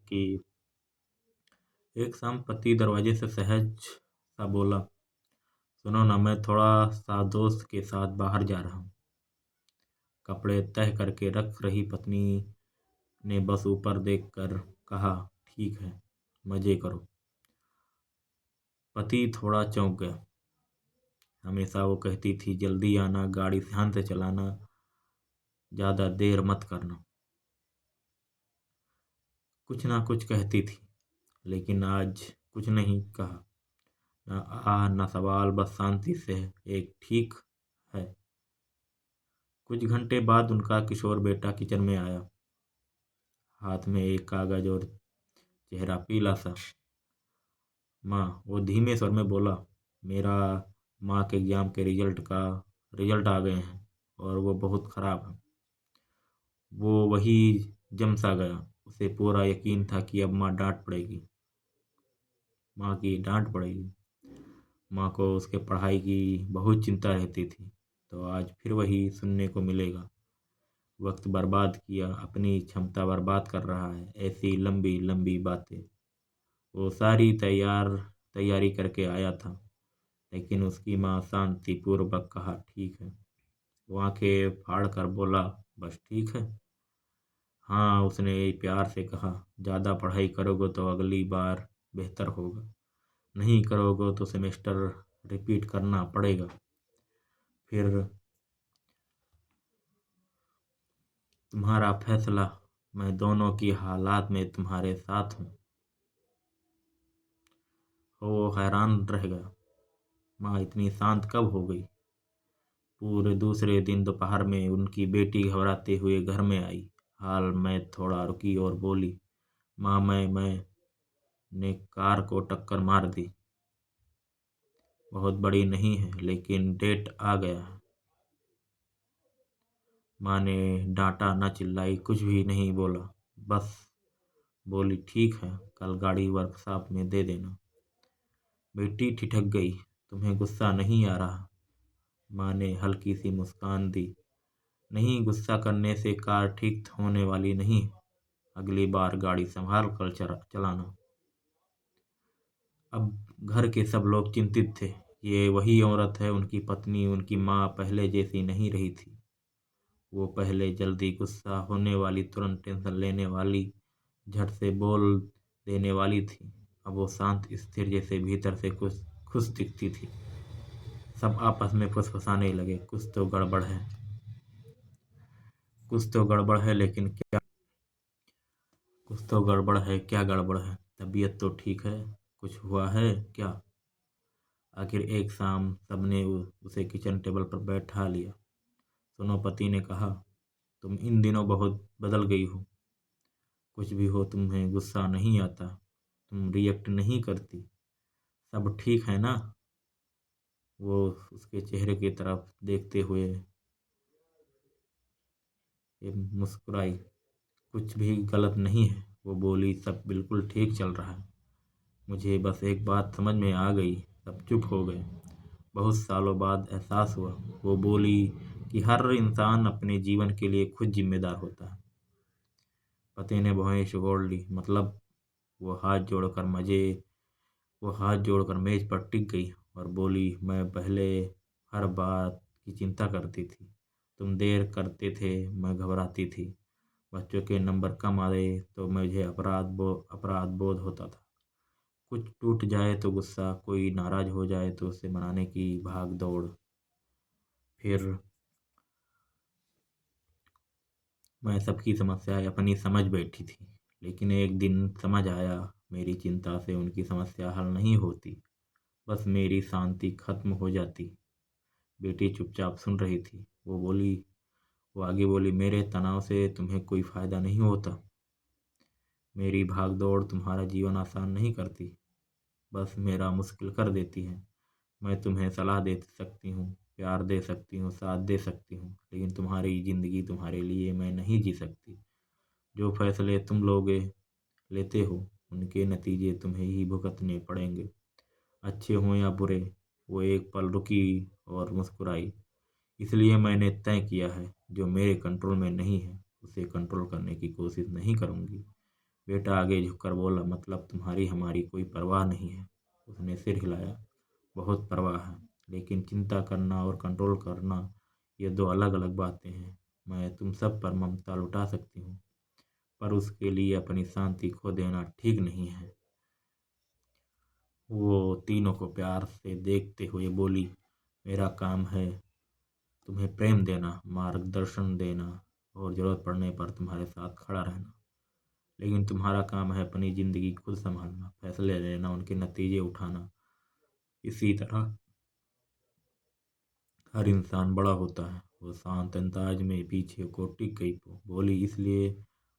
कि एक शाम पति दरवाजे से सहज सा बोला, सुनो ना, मैं थोड़ा सा दोस्त के साथ बाहर जा रहा हूँ। कपड़े तह करके रख रही पत्नी ने बस ऊपर देखकर कहा, ठीक है, मजे करो। पति थोड़ा चौंक गया। हमेशा वो कहती थी, जल्दी आना, गाड़ी ध्यान से चलाना, ज्यादा देर मत करना। कुछ ना कुछ कहती थी, लेकिन आज कुछ नहीं कहा। न आह न सवाल, बस शांति से एक ठीक है। कुछ घंटे बाद उनका किशोर बेटा किचन में आया, हाथ में एक कागज और चेहरा पीला सा। माँ, वो धीमे स्वर में बोला, मेरा माँ के एग्जाम के रिजल्ट आ गए हैं और वो बहुत खराब है। वो वही जम सा गया। उसे पूरा यकीन था कि अब माँ की डांट पड़ेगी। माँ को उसके पढ़ाई की बहुत चिंता रहती थी, तो आज फिर वही सुनने को मिलेगा। वक्त बर्बाद किया, अपनी क्षमता बर्बाद कर रहा है, ऐसी लंबी लंबी बातें। वो सारी तैयारी करके आया था, लेकिन उसकी माँ शांतिपूर्वक कहा, ठीक है। वो आंखें फाड़ कर बोला, बस ठीक है। हाँ, उसने प्यार से कहा, ज़्यादा पढ़ाई करोगे तो अगली बार बेहतर होगा, नहीं करोगे तो सेमेस्टर रिपीट करना पड़ेगा। फिर तुम्हारा फैसला, मैं दोनों की हालात में तुम्हारे साथ हूँ। वो हैरान रह गया, माँ इतनी शांत कब हो गई। पूरे दूसरे दिन दोपहर में उनकी बेटी घबराते हुए घर में आई। हाल में थोड़ा रुकी और बोली, माँ, मैं ने कार को टक्कर मार दी। बहुत बड़ी नहीं है, लेकिन डेट आ गया है। माँ ने डांटा, न चिल्लाई, कुछ भी नहीं बोला, बस बोली, ठीक है, कल गाड़ी वर्कशॉप में दे देना। बेटी ठिठक गई, तुम्हें गुस्सा नहीं आ रहा? माँ ने हल्की सी मुस्कान दी, नहीं, गुस्सा करने से कार ठीक होने वाली नहीं। अगली बार गाड़ी संभाल कर चलाना। अब घर के सब लोग चिंतित थे। ये वही औरत है, उनकी पत्नी, उनकी माँ पहले जैसी नहीं रही थी। वो पहले जल्दी गुस्सा होने वाली, तुरंत टेंशन लेने वाली, झट से बोल देने वाली थी। अब वो शांत, स्थिर, जैसे भीतर से कुछ खुश दिखती थी। सब आपस में फुसफुसाने लगे, कुछ तो गड़बड़ है, लेकिन क्या? कुछ तो गड़बड़ है, क्या गड़बड़ है? तबीयत तो ठीक है, कुछ हुआ है क्या? आखिर एक शाम सबने उसे किचन टेबल पर बैठा लिया। सुनो, पति ने कहा, तुम इन दिनों बहुत बदल गई हो। कुछ भी हो, तुम्हें गुस्सा नहीं आता, तुम रिएक्ट नहीं करती, सब ठीक है ना? वो उसके चेहरे की तरफ देखते हुए मुस्कुराई, कुछ भी गलत नहीं है। वो बोली, सब बिल्कुल ठीक चल रहा है। मुझे बस एक बात समझ में आ गई। सब चुप हो गए। बहुत सालों बाद एहसास हुआ। वो बोली कि हर इंसान अपने जीवन के लिए खुद जिम्मेदार होता है। पति ने भौहें सिकोड़ ली, मतलब? वो हाथ जोड़कर मजे वो हाथ जोड़कर मेज पर टिक गई और बोली, मैं पहले हर बात की चिंता करती थी। तुम देर करते थे, मैं घबराती थी। बच्चों के नंबर कम आए तो मुझे अपराध बोध होता था। कुछ टूट जाए तो गुस्सा, कोई नाराज हो जाए तो उसे मनाने की भाग दौड़। फिर मैं सबकी समस्याएं अपनी समझ बैठी थी, लेकिन एक दिन समझ आया, मेरी चिंता से उनकी समस्या हल नहीं होती, बस मेरी शांति खत्म हो जाती। बेटी चुपचाप सुन रही थी। वो आगे बोली, मेरे तनाव से तुम्हें कोई फायदा नहीं होता। मेरी भाग दौड़ तुम्हारा जीवन आसान नहीं करती, बस मेरा मुश्किल कर देती है। मैं तुम्हें सलाह दे सकती हूँ, प्यार दे सकती हूँ, साथ दे सकती हूँ, लेकिन तुम्हारी जिंदगी तुम्हारे लिए मैं नहीं जी सकती। जो फैसले तुम लेते हो, उनके नतीजे तुम्हें ही भुगतने पड़ेंगे, अच्छे हों या बुरे। वो एक पल रुकी और मुस्कुराई। इसलिए मैंने तय किया है, जो मेरे कंट्रोल में नहीं है, उसे कंट्रोल करने की कोशिश नहीं करूंगी। बेटा आगे झुककर बोला, मतलब तुम्हारी हमारी कोई परवाह नहीं है। उसने सिर हिलाया। बहुत परवाह है, लेकिन चिंता करना और कंट्रोल करना ये दो अलग अलग बातें हैं। मैं तुम सब पर ममता लुटा सकती हूँ, पर उसके लिए अपनी शांति खो देना ठीक नहीं है। वो तीनों को प्यार से देखते हुए बोली, मेरा काम है तुम्हें प्रेम देना, मार्गदर्शन देना और जरूरत पड़ने पर तुम्हारे साथ खड़ा रहना। लेकिन तुम्हारा काम है अपनी जिंदगी खुद संभालना, फैसले लेना, उनके नतीजे उठाना। इसी तरह हर इंसान बड़ा होता है। वो शांत अंदाज में पीछे को टिक गई, बोली, इसलिए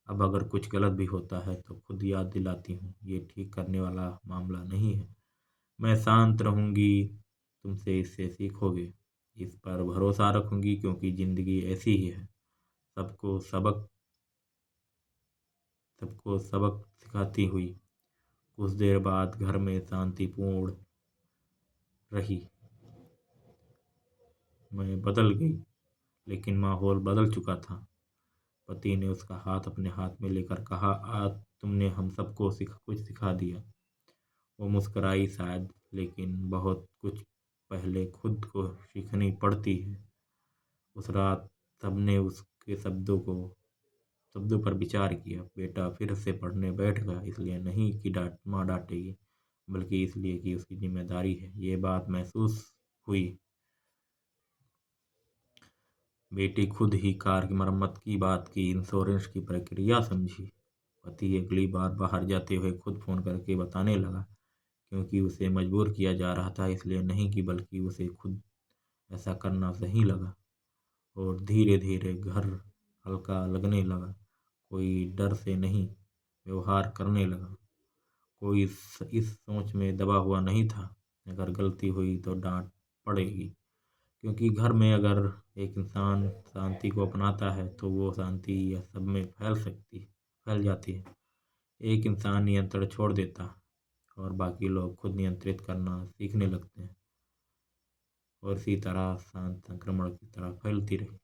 अब अगर कुछ गलत भी होता है तो खुद याद दिलाती हूँ, ये ठीक करने वाला मामला नहीं है। मैं शांत रहूंगी, तुमसे इससे सीखोगे, इस पर भरोसा रखूंगी, क्योंकि जिंदगी ऐसी ही है, सबको सबक सबको सबक सिखाती हुई। कुछ देर बाद घर में शांतिपूर्ण रही। मैं बदल गई, लेकिन माहौल बदल चुका था। पति ने उसका हाथ अपने हाथ में लेकर कहा, आज तुमने हम सबको कुछ सिखा दिया। वो मुस्कुराई, शायद, लेकिन बहुत कुछ पहले खुद को सीखनी पड़ती है। उस रात सबने उसके शब्दों पर विचार किया। बेटा फिर से पढ़ने बैठ गया, इसलिए नहीं कि माँ डांटेगी, बल्कि इसलिए कि उसकी जिम्मेदारी है। ये बात महसूस हुई। बेटी खुद ही कार की मरम्मत की बात की, इंश्योरेंस की प्रक्रिया समझी। पति अगली बार बाहर जाते हुए खुद फोन करके बताने लगा, क्योंकि उसे मजबूर किया जा रहा था, इसलिए नहीं कि बल्कि उसे खुद ऐसा करना सही लगा। और धीरे धीरे घर हल्का लगने लगा। कोई डर से नहीं व्यवहार करने लगा। कोई इस सोच में दबा हुआ नहीं था, अगर गलती हुई तो डांट पड़ेगी। क्योंकि घर में अगर एक इंसान शांति को अपनाता है तो वो शांति या सब में फैल जाती है। एक इंसान नियंत्रण छोड़ देता और बाकी लोग खुद नियंत्रित करना सीखने लगते हैं, और इसी तरह शांत संक्रमण की तरह फैलती रही।